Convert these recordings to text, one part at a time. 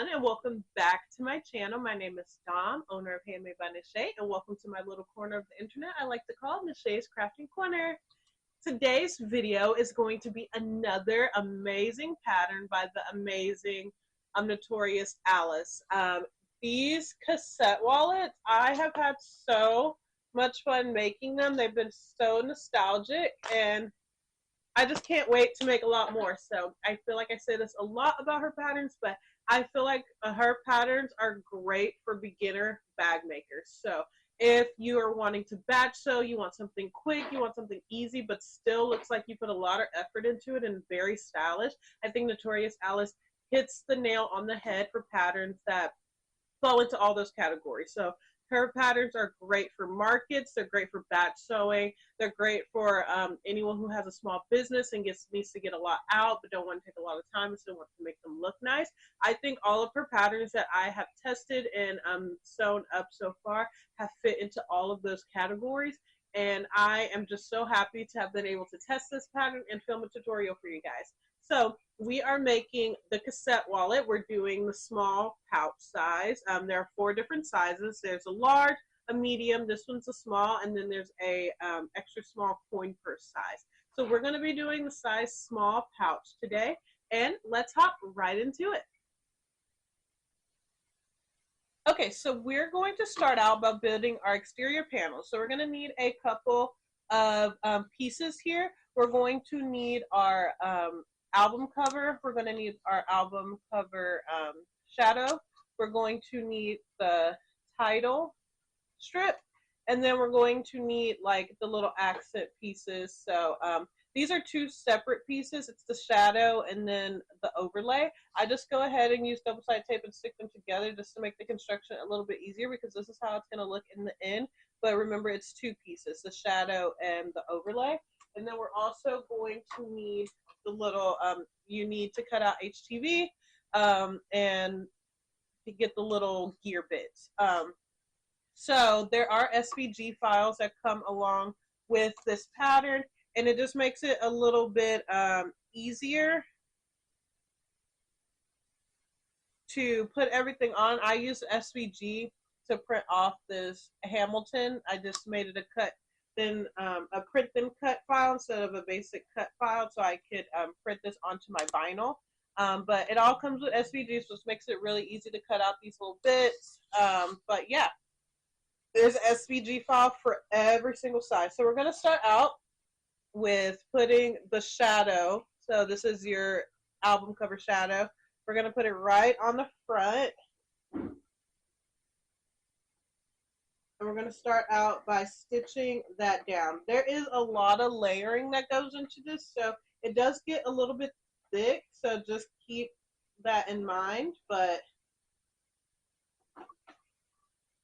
everyone, and welcome back to my channel. My name is Dom, owner of Handmade by Nashay, and welcome to my little corner of the internet I like to call Nashay's Crafting Corner. Today's video is going to be another amazing pattern by the amazing Notorious Alice. These cassette wallets, I have had so much fun making them. They've been so nostalgic, and I just can't wait to make a lot more. So I feel like I say this a lot about her patterns, but I feel like her patterns are great for beginner bag makers. So if you are wanting to batch sew, you want something quick, you want something easy, but still looks like you put a lot of effort into it and very stylish, I think Notorious Alice hits the nail on the head for patterns that fall into all those categories. So her patterns are great for markets. They're great for batch sewing. They're great for anyone who has a small business and needs to get a lot out but don't want to take a lot of time and still want to make them look nice. I think all of her patterns that I have tested and sewn up so far have fit into all of those categories. And I am just so happy to have been able to test this pattern and film a tutorial for you guys. So we are making the cassette wallet. We're doing the small pouch size. There are 4 different sizes. There's a large, a medium, this one's a small, and then there's a extra small coin purse size. So we're going to be doing the size small pouch today, and let's hop right into it. Okay, so we're going to start out by building our exterior panels. So we're going to need a couple of pieces here. We're going to need our album cover. We're going to need our album cover shadow. We're going to need the title strip, and then we're going to need like the little accent pieces. So these are 2 separate pieces. It's the shadow and then the overlay. I just go ahead and use double-sided tape and stick them together just to make the construction a little bit easier, because this is how it's going to look in the end. But remember, it's 2 pieces, the shadow and the overlay. And then we're also going to need the little, you need to cut out HTV and to get the little gear bits. So there are SVG files that come along with this pattern, and it just makes it a little bit easier to put everything on. I use SVG to print off this Hamilton. I just made it a cut, then a print then cut file instead of a basic cut file, so I could print this onto my vinyl. But it all comes with SVG, so it makes it really easy to cut out these little bits. But yeah, there's an SVG file for every single size. So we're going to start out with putting the shadow. So this is your album cover shadow. We're going to put it right on the front. And we're going to start out by stitching that down. There is a lot of layering that goes into this, so it does get a little bit thick, so just keep that in mind. But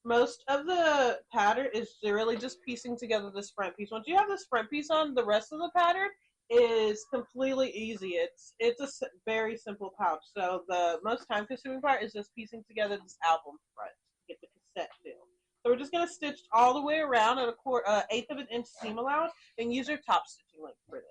most of the pattern is really just piecing together this front piece. Once you have this front piece on, the rest of the pattern is completely easy. It's a very simple pouch. So the most time-consuming part is just piecing together this album front to get the cassette feel. So we're just going to stitch all the way around at a 1/8 of an inch seam allowance, and use your top stitching length for this.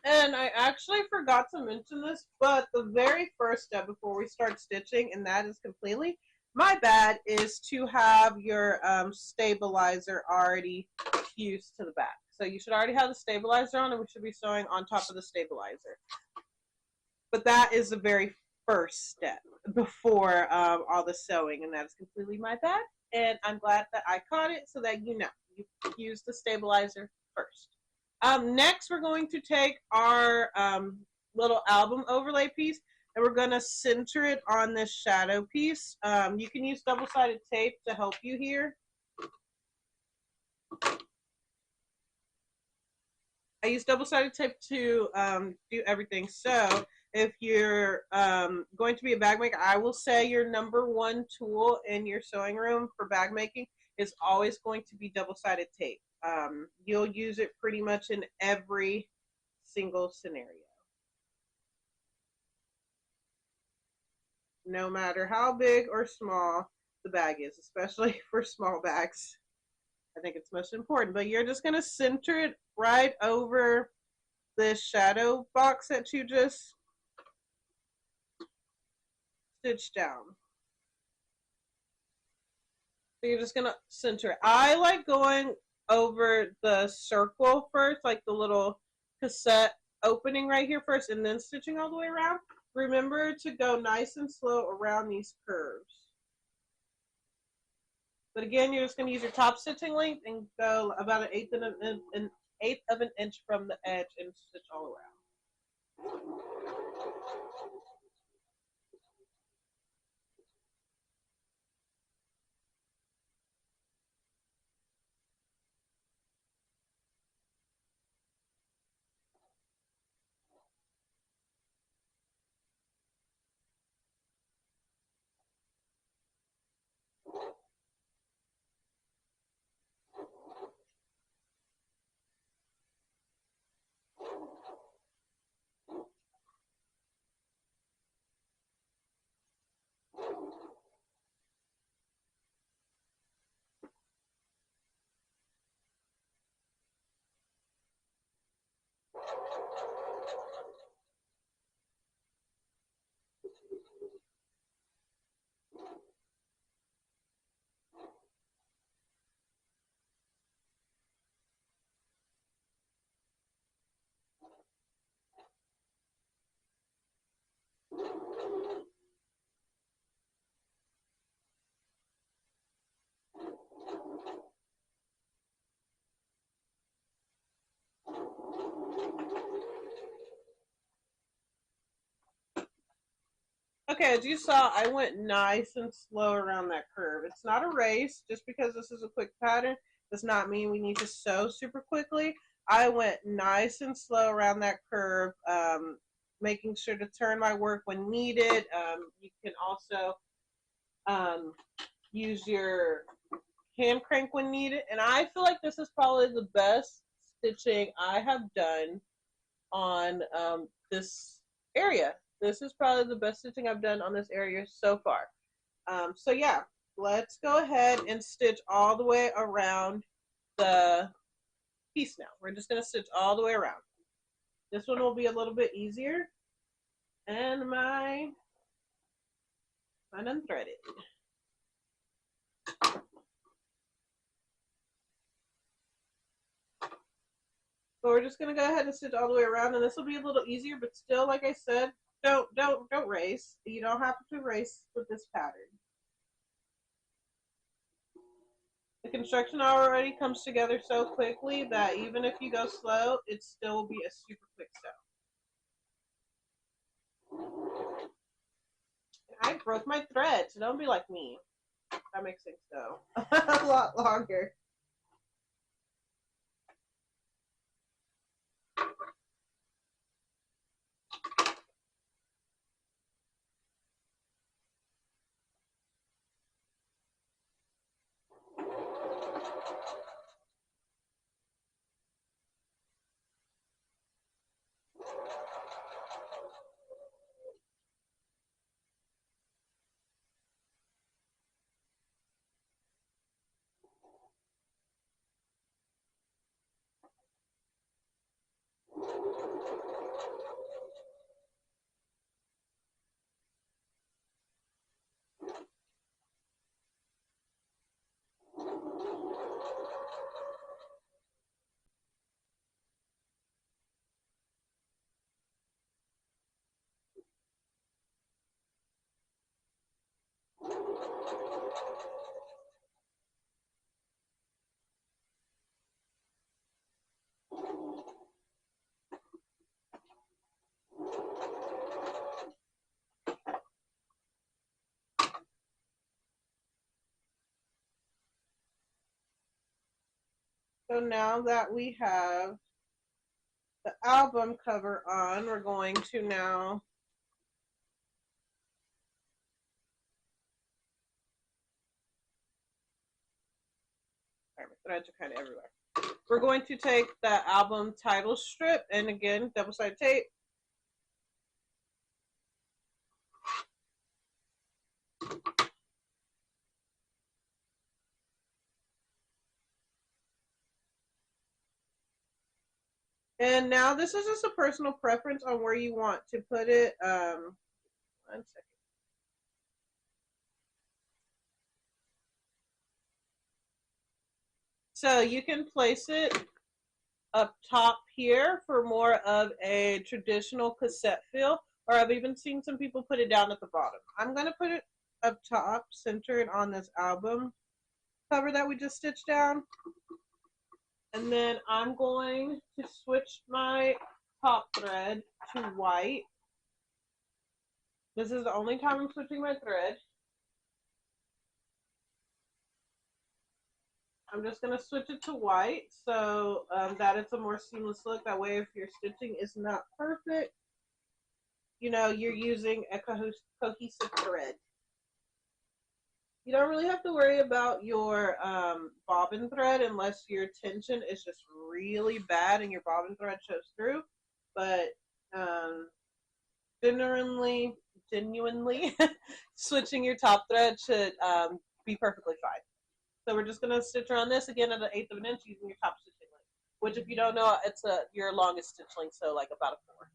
And I actually forgot to mention this, but the very first step before we start stitching, and that is completely my bad, is to have your stabilizer already fused to the back. So you should already have the stabilizer on, and we should be sewing on top of the stabilizer. But that is the very first step before all the sewing, and that is completely my bad. And I'm glad that I caught it so that you know, you use the stabilizer first. Next, we're going to take our little album overlay piece and we're going to center it on this shadow piece. You can use double-sided tape to help you here. I use double-sided tape to do everything. So if you're going to be a bag maker, I will say your number one tool in your sewing room for bag making is always going to be double-sided tape. You'll use it pretty much in every single scenario. No matter how big or small the bag is, especially for small bags. I think it's most important. But you're just going to center it right over this shadow box that you just stitched down. So you're just going to center it. I like going over the circle first, like the little cassette opening right here first, and then stitching all the way around. Remember to go nice and slow around these curves. But again, you're just going to use your top stitching length and go about an eighth of an inch from the edge and stitch all around. Okay, as you saw, I went nice and slow around that curve. It's not a race. Just because this is a quick pattern does not mean we need to sew super quickly. I went nice and slow around that curve, making sure to turn my work when needed. You can also use your hand crank when needed. And I feel like this is probably the best stitching I have done on this area. This is probably the best stitching I've done on this area so far. So yeah, let's go ahead and stitch all the way around the piece now. We're just going to stitch all the way around. This one will be a little bit easier. And mine unthreaded. So we're just going to go ahead and stitch all the way around, and this will be a little easier, but still, like I said, don't race. You don't have to race with this pattern. The construction already comes together so quickly that even if you go slow, it still will be a super quick sew. I broke my thread, so don't be like me. That makes things go a lot longer. So now that we have the album cover on, we're going to now threads are kind of everywhere. We're going to take the album title strip and again, double-sided tape. And now this is just a personal preference on where you want to put it. 1 second. So you can place it up top here for more of a traditional cassette feel, or I've even seen some people put it down at the bottom. I'm going to put it up top, centered on this album cover that we just stitched down. And then I'm going to switch my top thread to white. This is the only time I'm switching my thread. I'm just going to switch it to white so that it's a more seamless look. That way if your stitching is not perfect, you know, you're using a cohesive thread. You don't really have to worry about your bobbin thread unless your tension is just really bad and your bobbin thread shows through. But genuinely switching your top thread should be perfectly fine. So we're just going to stitch around this again at 1/8 of an inch using your top stitching length, which if you don't know, it's your longest stitch length, so like about a 4.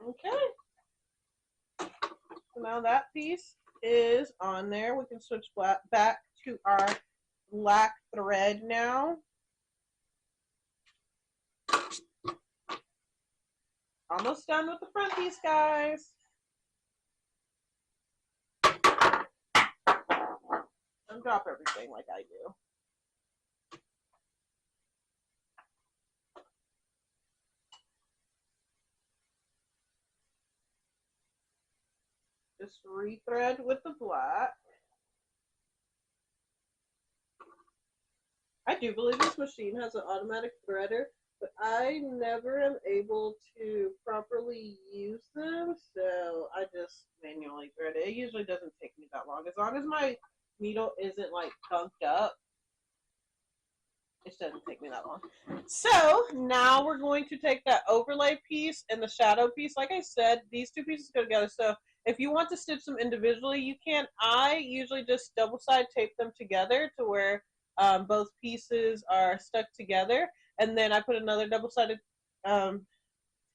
Okay. So now that piece is on there. We can switch back to our black thread now. Almost done with the front piece, guys. Don't drop everything like I do. Just rethread with the black. I do believe this machine has an automatic threader, but I never am able to properly use them, so I just manually thread it. It usually doesn't take me that long. As long as my needle isn't like bunked up, it doesn't take me that long. So now we're going to take that overlay piece and the shadow piece. Like I said, these two pieces go together. So if you want to stitch them individually, you can. I usually just double side tape them together to where both pieces are stuck together. And then I put another double-sided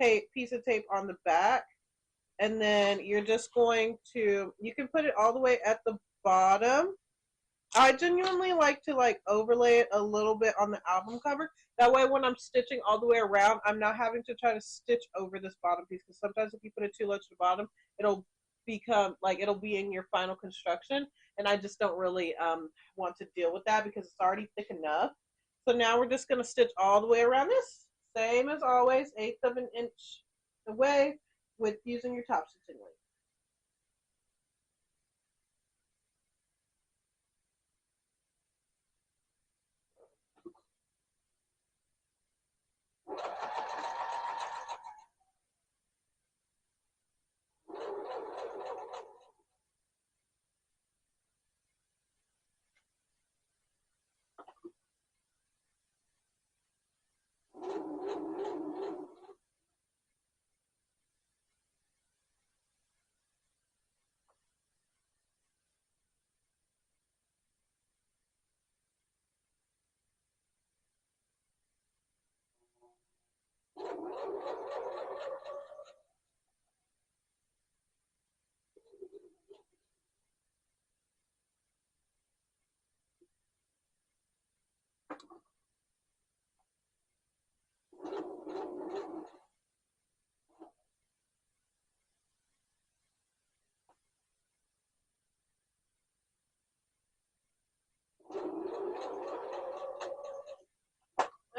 piece of tape on the back. And then you're just going to, you can put it all the way at the bottom. I genuinely like to overlay it a little bit on the album cover. That way when I'm stitching all the way around, I'm not having to try to stitch over this bottom piece. Because sometimes if you put it too low to the bottom, it'll become, it'll be in your final construction. And I just don't really want to deal with that because it's already thick enough. So now we're just going to stitch all the way around this. Same as always, 1/8 of an inch away with using your top stitching length.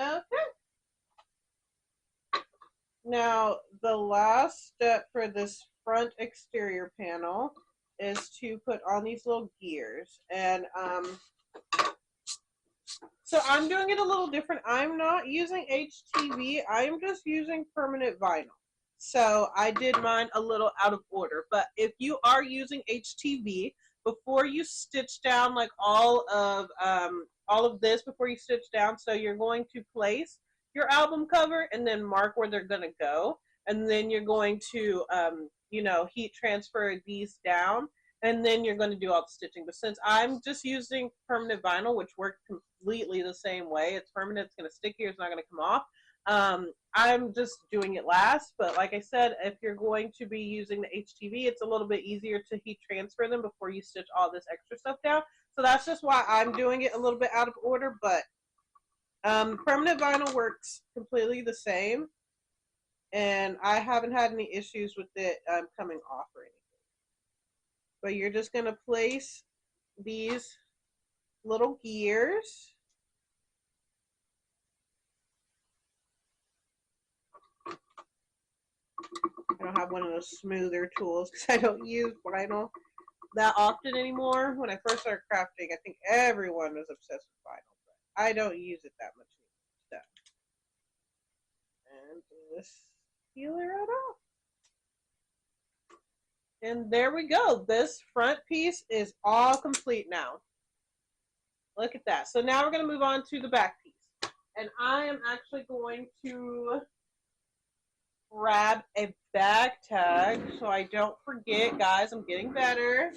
Okay. Now, the last step for this front exterior panel is to put on these little gears. And so I'm doing it a little different. I'm not using HTV. I'm just using permanent vinyl. So I did mine a little out of order. But if you are using HTV, before you stitch down like all of this, before you stitch down, so you're going to place your album cover and then mark where they're going to go. And then you're going to, heat transfer these down. And then you're going to do all the stitching. But since I'm just using permanent vinyl, which works completely the same way, it's permanent, it's going to stick here, it's not going to come off. I'm just doing it last, but like I said, if you're going to be using the HTV, it's a little bit easier to heat transfer them before you stitch all this extra stuff down. So that's just why I'm doing it a little bit out of order, but permanent vinyl works completely the same, and I haven't had any issues with it coming off or anything. But you're just going to place these little gears. I don't have one of those smoother tools because I don't use vinyl that often anymore. When I first started crafting, I think everyone was obsessed with vinyl, but I don't use it that much anymore. So, and just peel it right off. And there we go. This front piece is all complete now. Look at that. So now we're going to move on to the back piece. And I am actually going to grab a bag tag so I don't forget, guys. I'm getting better.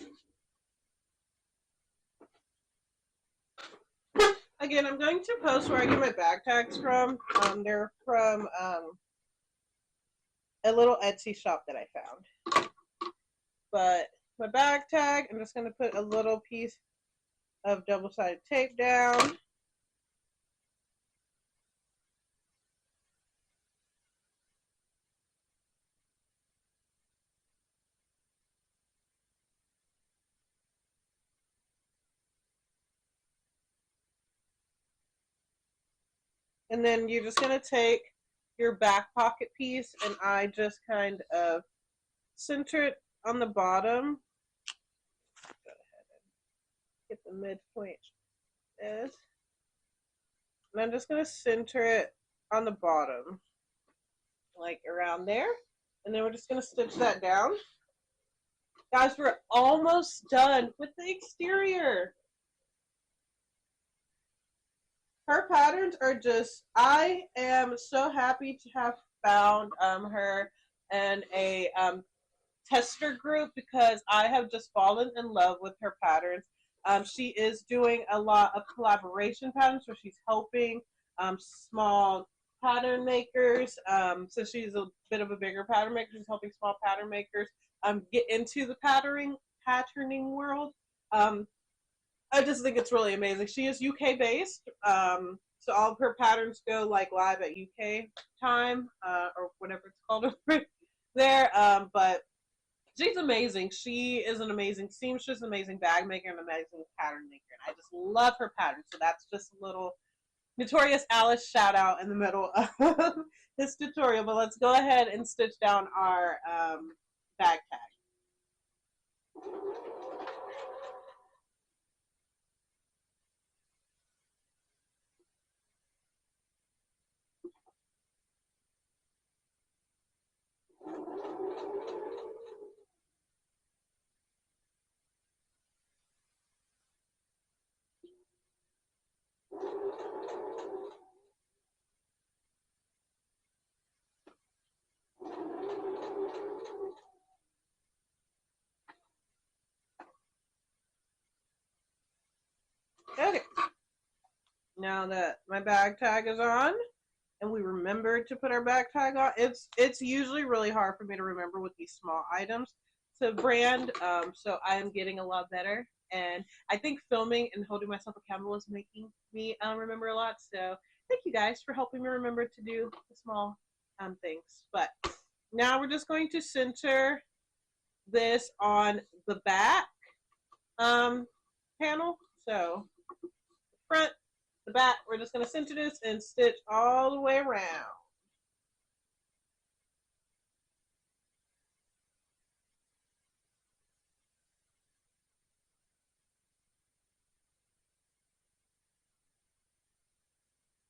Again, I'm going to post where I get my bag tags from. They're from a little Etsy shop that I found. But my bag tag, I'm just going to put a little piece of double-sided tape down. And then you're just going to take your back pocket piece, and I just kind of center it on the bottom. Go ahead and get the midpoint. Is. And I'm just going to center it on the bottom, like around there. And then we're just going to stitch that down. Guys, we're almost done with the exterior. Her patterns are just, I am so happy to have found her and a tester group because I have just fallen in love with her patterns. She is doing a lot of collaboration patterns, so she's helping small pattern makers. Since she's a bit of a bigger pattern maker, she's helping small pattern makers get into the patterning world. I just think it's really amazing. She is UK based, so all of her patterns go like live at UK time or whatever it's called over there. But she's amazing. She is an amazing seamstress, an amazing bag maker, an amazing pattern maker. And I just love her patterns. So that's just a little Notorious Alice shout out in the middle of this tutorial. But let's go ahead and stitch down our bag tag. Okay. Now that my bag tag is on, and we remember to put our back tag on. It's usually really hard for me to remember with these small items to brand, so I am getting a lot better. And I think filming and holding myself accountable is making me remember a lot. So thank you guys for helping me remember to do the small things. But now we're just going to center this on the back panel. So front, the back, we're just going to center this and stitch all the way around.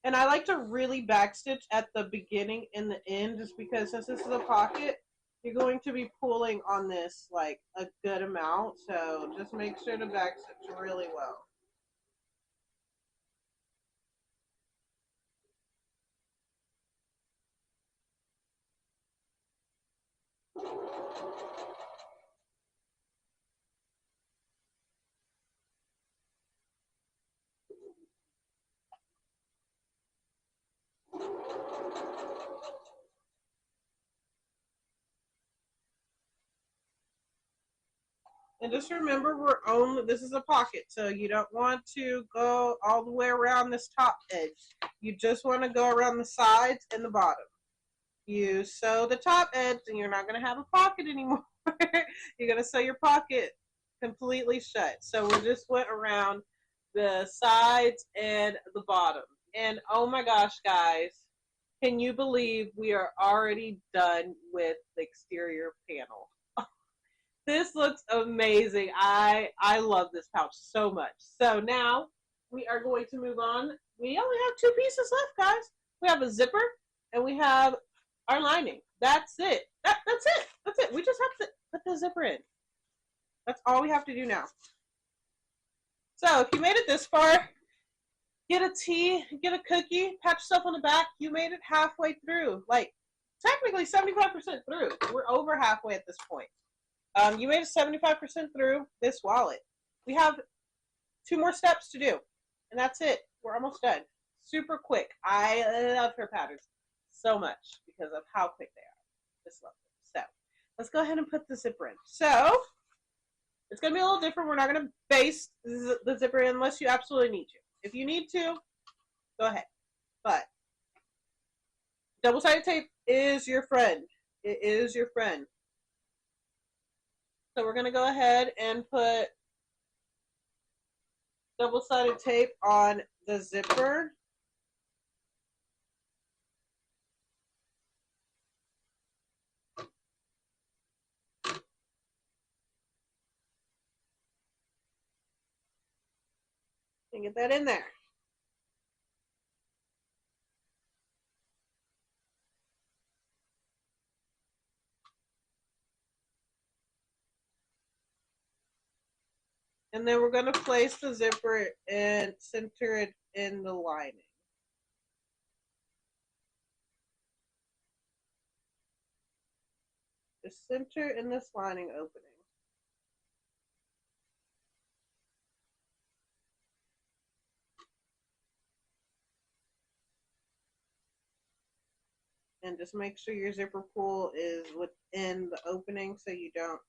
And I like to really backstitch at the beginning and the end, just because since this is a pocket, you're going to be pulling on this like a good amount. So just make sure to backstitch really well. And just remember, this is a pocket, so you don't want to go all the way around this top edge. You just want to go around the sides and the bottom. You sew the top edge and you're not going to have a pocket anymore. You're going to sew your pocket completely shut. So we just went around the sides and the bottom. And oh my gosh, guys, can you believe we are already done with the exterior panel? This looks amazing. I love this pouch so much. So now we are going to move on. We only have 2 pieces left, guys. We have a zipper and we have our lining. That's it. That's it. That's it. We just have to put the zipper in. That's all we have to do now. So if you made it this far, get a tea, get a cookie, pat yourself on the back. You made it halfway through. Like, technically 75% through. We're over halfway at this point. You made it 75% through this wallet. We have 2 more steps to do, and that's it. We're almost done. Super quick. I love her patterns so much because of how quick they are. Just love them. So let's go ahead and put the zipper in. So it's going to be a little different. We're not going to baste the zipper in unless you absolutely need to. If you need to, go ahead. But double-sided tape is your friend. It is your friend. So we're going to go ahead and put double-sided tape on the zipper. And get that in there. And then we're going to place the zipper and center it in the lining. Just center in this lining opening. And just make sure your zipper pull is within the opening so you don't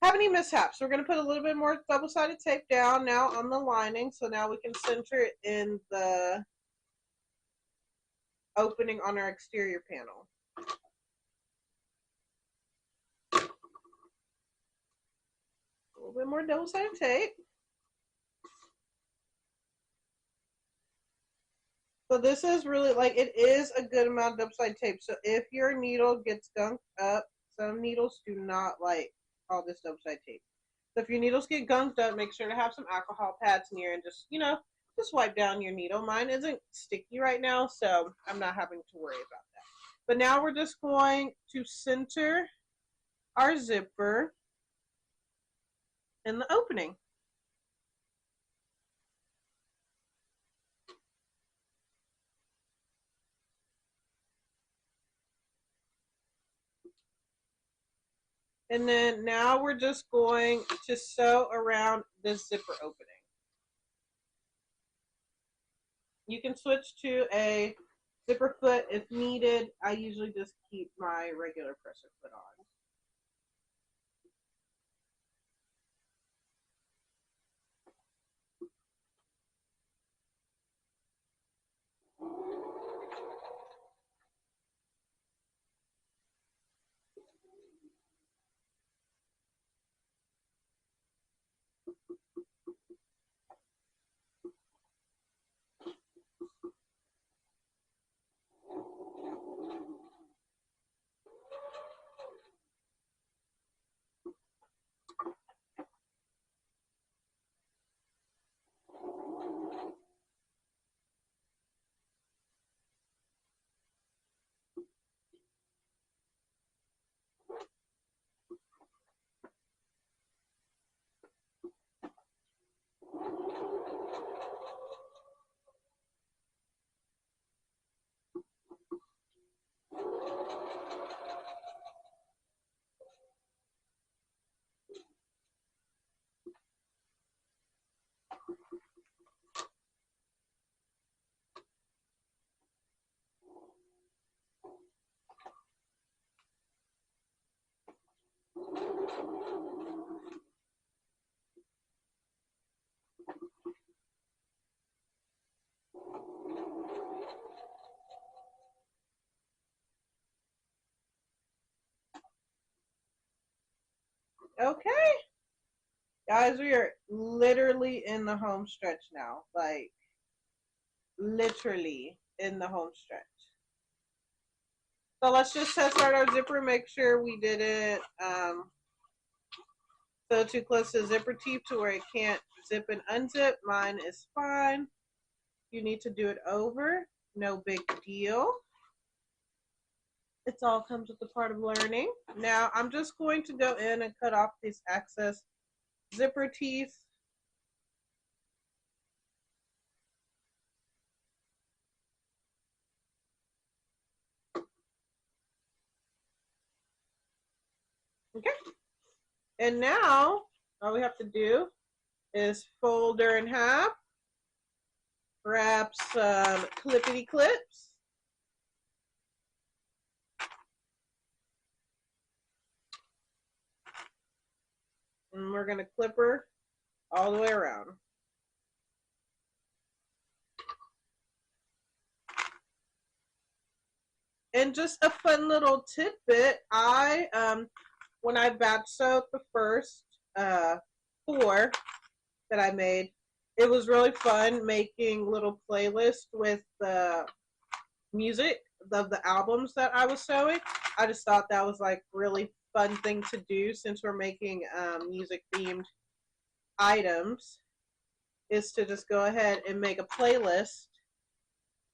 have any mishaps. We're going to put a little bit more double-sided tape down now on the lining, so now we can center it in the opening on our exterior panel. A little bit more double-sided tape. So this is really, like, it is a good amount of double-sided tape. So if your needle gets gunked up, some needles do not like all this double-sided tape. So if your needles get gunked up, make sure to have some alcohol pads near and just, just wipe down your needle. Mine isn't sticky right now, so I'm not having to worry about that. But now we're just going to center our zipper in the opening. And then now we're just going to sew around the zipper opening. You can switch to a zipper foot if needed. I usually just keep my regular presser foot on. Okay, guys, we are literally in the home stretch now. Like, literally in the home stretch. So let's just test out our zipper, make sure we didn't go too close to the zipper teeth to where it can't zip and unzip. Mine is fine. You need to do it over. No big deal. It all comes with the part of learning. Now I'm just going to go in and cut off these excess zipper teeth. Okay. And now all we have to do is fold her in half, grab some clippity clips, and we're going to clip her all the way around. And just a fun little tidbit, when I batch sewed the first 4 that I made, it was really fun making little playlists with the music of the albums that I was sewing. I just thought that was like really fun thing to do since we're making music themed items, is to just go ahead and make a playlist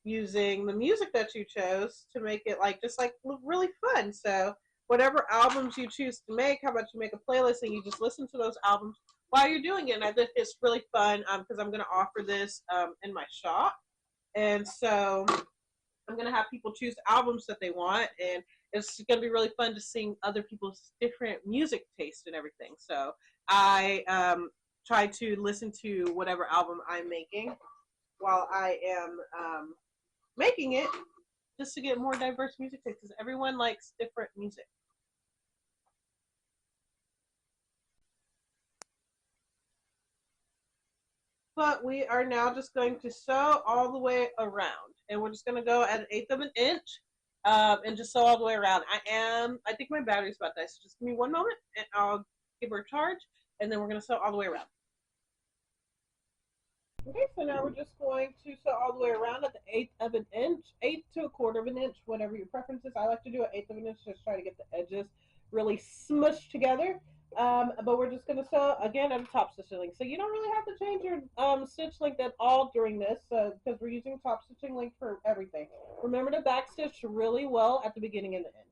using the music that you chose to make it like just like really fun. So whatever albums you choose to make, how about you make a playlist and you just listen to those albums while you're doing it. And I think it's really fun because I'm going to offer this in my shop. And so I'm going to have people choose albums that they want, and it's going to be really fun to sing other people's different music taste and everything. So I try to listen to whatever album I'm making while I am making it, just to get more diverse music tastes, because everyone likes different music. But we are now just going to sew all the way around, and we're just going to go at 1/8 of an inch and just sew all the way around. I think my battery's about to die, so just give me one moment and I'll give her a charge, and then we're going to sew all the way around. Okay, so now we're just going to sew all the way around at the 1/8 of an inch, 1/8 to 1/4 of an inch, whatever your preference is. I like to do an 1/8 of an inch, just try to get the edges really smushed together. But we're just going to sew again at a top stitching length. So you don't really have to change your stitch length at all during this because we're using top stitching length for everything. Remember to back stitch really well at the beginning and the end.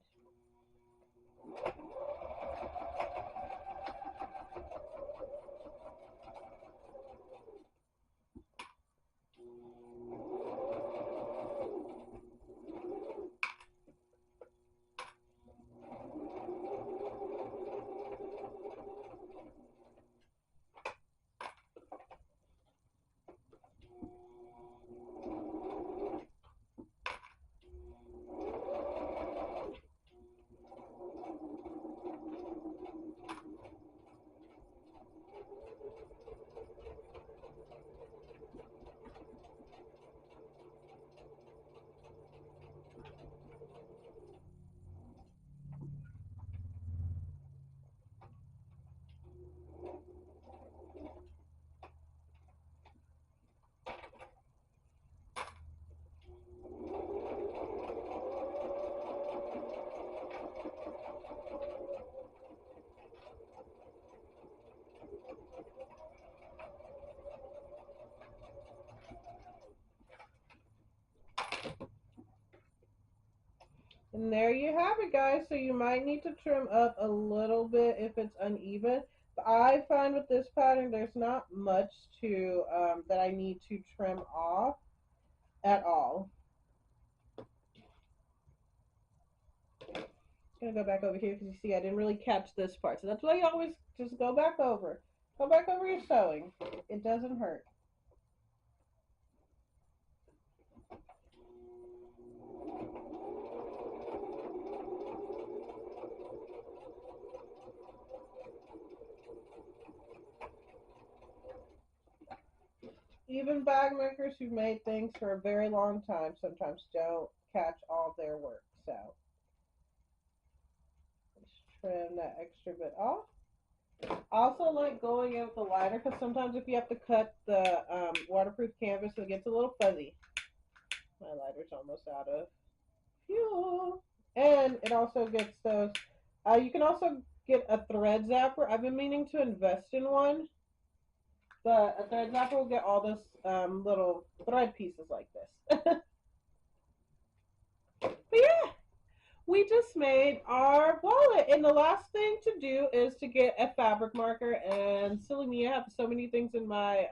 And there you have it, guys. So you might need to trim up a little bit if it's uneven. But I find with this pattern, there's not much to that I need to trim off at all. Gonna go back over here because you see I didn't really catch this part. So that's why you always just go back over. Go back over your sewing. It doesn't hurt. Even bag makers who've made things for a very long time sometimes don't catch all their work. So let's trim that extra bit off. I also like going in with the liner because sometimes if you have to cut the waterproof canvas, it gets a little fuzzy. My lighter's almost out of fuel. And it also gets those. You can also get a thread zapper. I've been meaning to invest in one. But a thread zapper will get all this little thread pieces like this. But yeah, we just made our wallet. And the last thing to do is to get a fabric marker. And silly me, I have so many things in my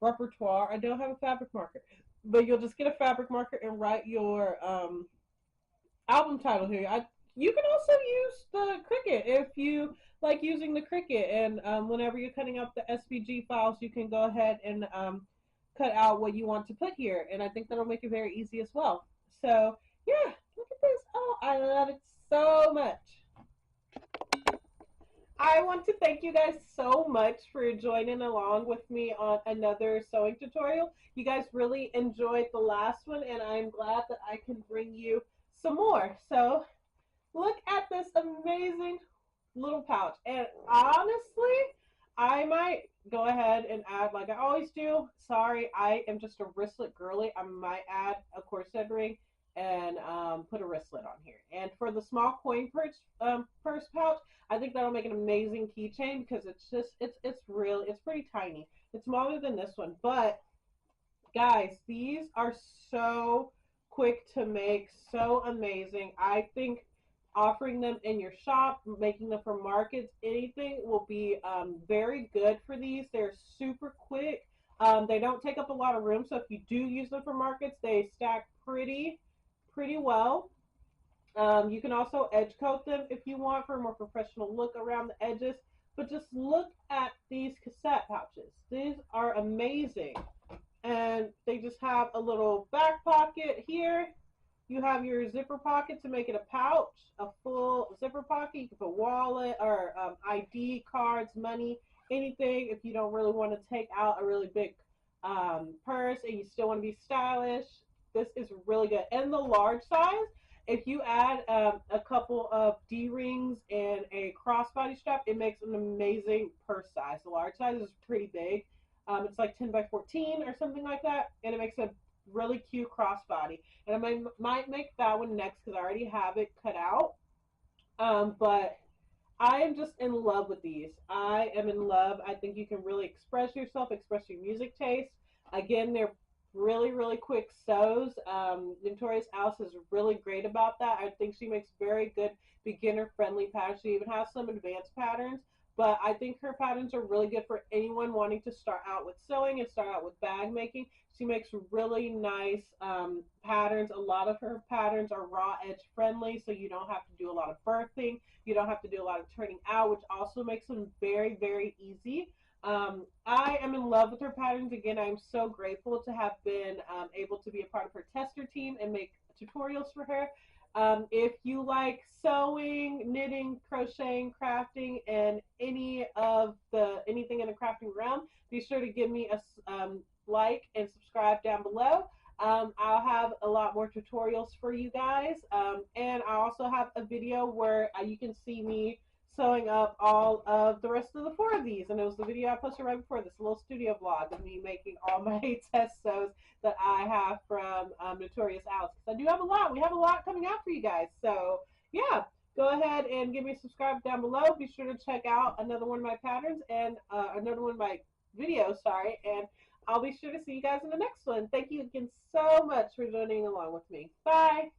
repertoire. I don't have a fabric marker. But you'll just get a fabric marker and write your album title here. You can also use the Cricut if you like using the Cricut. And whenever you're cutting up the SVG files, you can go ahead and cut out what you want to put here. And I think that'll make it very easy as well. So yeah, look at this. Oh, I love it so much. I want to thank you guys so much for joining along with me on another sewing tutorial. You guys really enjoyed the last one, and I'm glad that I can bring you some more. So look at this amazing little pouch. And honestly, I might go ahead and add, like I always do. Sorry, I am just a wristlet girly. I might add a corset ring and put a wristlet on here. And for the small coin purse pouch, I think that'll make an amazing keychain because it's pretty tiny. It's smaller than this one, but guys, these are so quick to make, so amazing. I think offering them in your shop, making them for markets, anything will be very good for these. They're super quick. They don't take up a lot of room, so if you do use them for markets, they stack pretty well. You can also edge coat them if you want for a more professional look around the edges. But just look at these cassette pouches. These are amazing. And they just have a little back pocket here. You have your zipper pocket to make it a pouch, a full zipper pocket. You can put wallet or ID cards, money, anything if you don't really want to take out a really big purse and you still want to be stylish. This is really good. And the large size, if you add a couple of D-rings and a crossbody strap, it makes an amazing purse size. The large size is pretty big. It's like 10 by 14 or something like that, and it makes a really cute crossbody. And I might make that one next because I already have it cut out. But I am just in love with these. I am in love. I think you can really express yourself, express your music taste. Again, they're really quick sews. Notorious Alice is really great about that. I think she makes very good beginner friendly patterns. She even has some advanced patterns, but I think her patterns are really good for anyone wanting to start out with sewing and start out with bag making. She makes really nice patterns. A lot of her patterns are raw edge friendly, so you don't have to do a lot of birthing. You don't have to do a lot of turning out, which also makes them very easy. I am in love with her patterns. Again, I'm so grateful to have been able to be a part of her tester team and make tutorials for her. If you like sewing, knitting, crocheting, crafting, and anything in the crafting realm, be sure to give me a like and subscribe down below. I'll have a lot more tutorials for you guys, and I also have a video where you can see me sewing up all of the rest of the 4 of these, and it was the video I posted right before this, little studio vlog of me making all my test sews that I have from Notorious Alice. Because I do have a lot. We have a lot coming out for you guys. So yeah, go ahead and give me a subscribe down below. Be sure to check out another one of my patterns and another one of my videos, sorry, and I'll be sure to see you guys in the next one. Thank you again so much for joining along with me. Bye.